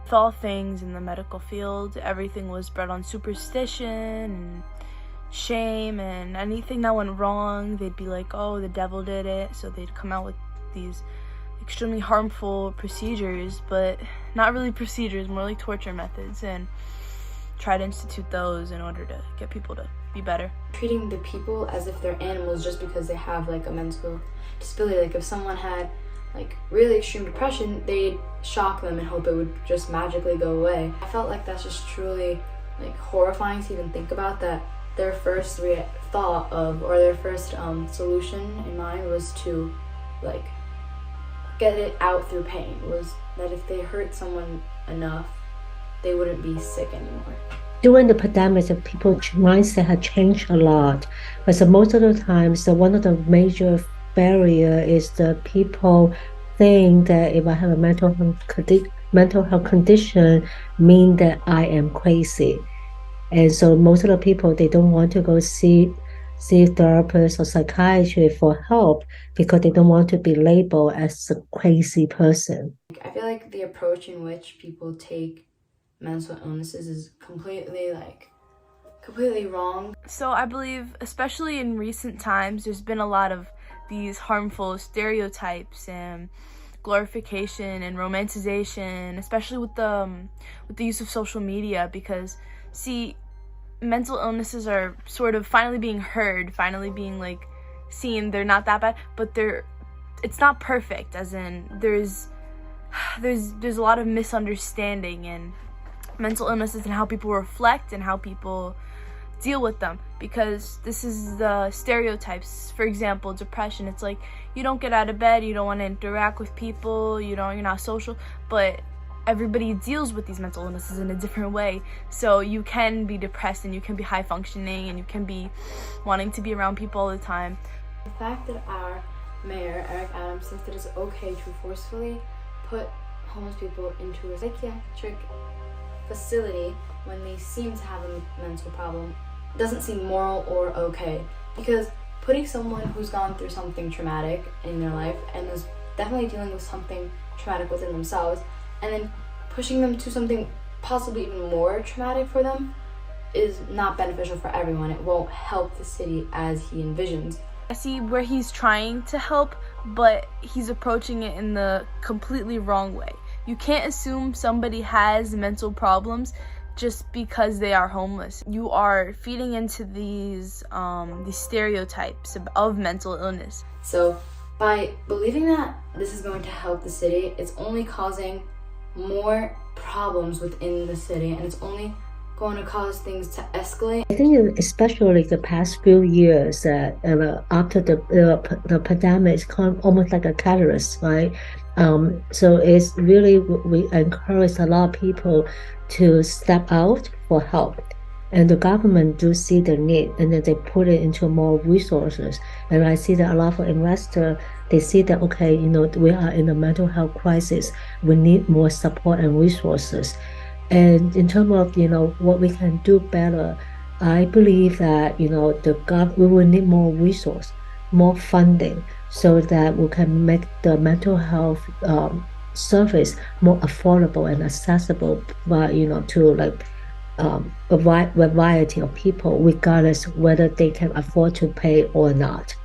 with all things in the medical field, everything was bred on superstition and shame, and anything that went wrong, they'd be like, oh, the devil did it. So they'd come out with these extremely harmful procedures, but not really procedures, more like torture methods, and try to institute those in order to get people to be better. Treating the people as if they're animals just because they have like a mental disability. Like if someone had like really extreme depression, they'd shock them and hope it would just magically go away. I felt like that's just truly like horrifying to even think about, that their first thought of, or their first solution in mind was to like get it out through pain, was that if they hurt someone enough, they wouldn't be sick anymore. During the pandemic, the people's mindset had changed a lot, but so most of the times, one of the major barrier is the people think that if I have a mental health condition, mean that I am crazy. And so most of the people, they don't want to go see therapists or psychiatrists for help because they don't want to be labeled as a crazy person. I feel like the approach in which people take mental illnesses is completely wrong. So I believe, especially in recent times, there's been a lot of these harmful stereotypes and glorification and romanticization, especially with the use of social media, because see, mental illnesses are sort of finally being heard, finally being like seen. They're not that bad, but it's not perfect, as in there's a lot of misunderstanding and mental illnesses and how people reflect and how people deal with them, because this is the stereotypes. For example, depression, it's like you don't get out of bed, you don't want to interact with people, you're not social, but everybody deals with these mental illnesses in a different way. So you can be depressed and you can be high functioning and you can be wanting to be around people all the time. The fact that our mayor, Eric Adams, thinks that it's okay to forcefully put homeless people into a psychiatric facility when they seem to have a mental problem doesn't seem moral or okay, because putting someone who's gone through something traumatic in their life and is definitely dealing with something traumatic within themselves, and then pushing them to something possibly even more traumatic for them is not beneficial for everyone. It won't help the city as he envisions. I see where he's trying to help, but he's approaching it in the completely wrong way. You can't assume somebody has mental problems just because they are homeless. You are feeding into these stereotypes of mental illness. So by believing that this is going to help the city, it's only causing more problems within the city, and it's only going to cause things to escalate. I think especially the past few years, after the pandemic, it's kind of almost like a catalyst, right? So it's really, we encourage a lot of people to step out for help. And the government do see the need, and then they put it into more resources. And I see that a lot of investors, they see that, okay, we are in a mental health crisis. We need more support and resources. And in terms of, what we can do better, I believe that, we will need more resource, more funding, so that we can make the mental health service more affordable and accessible, to a variety of people, regardless whether they can afford to pay or not.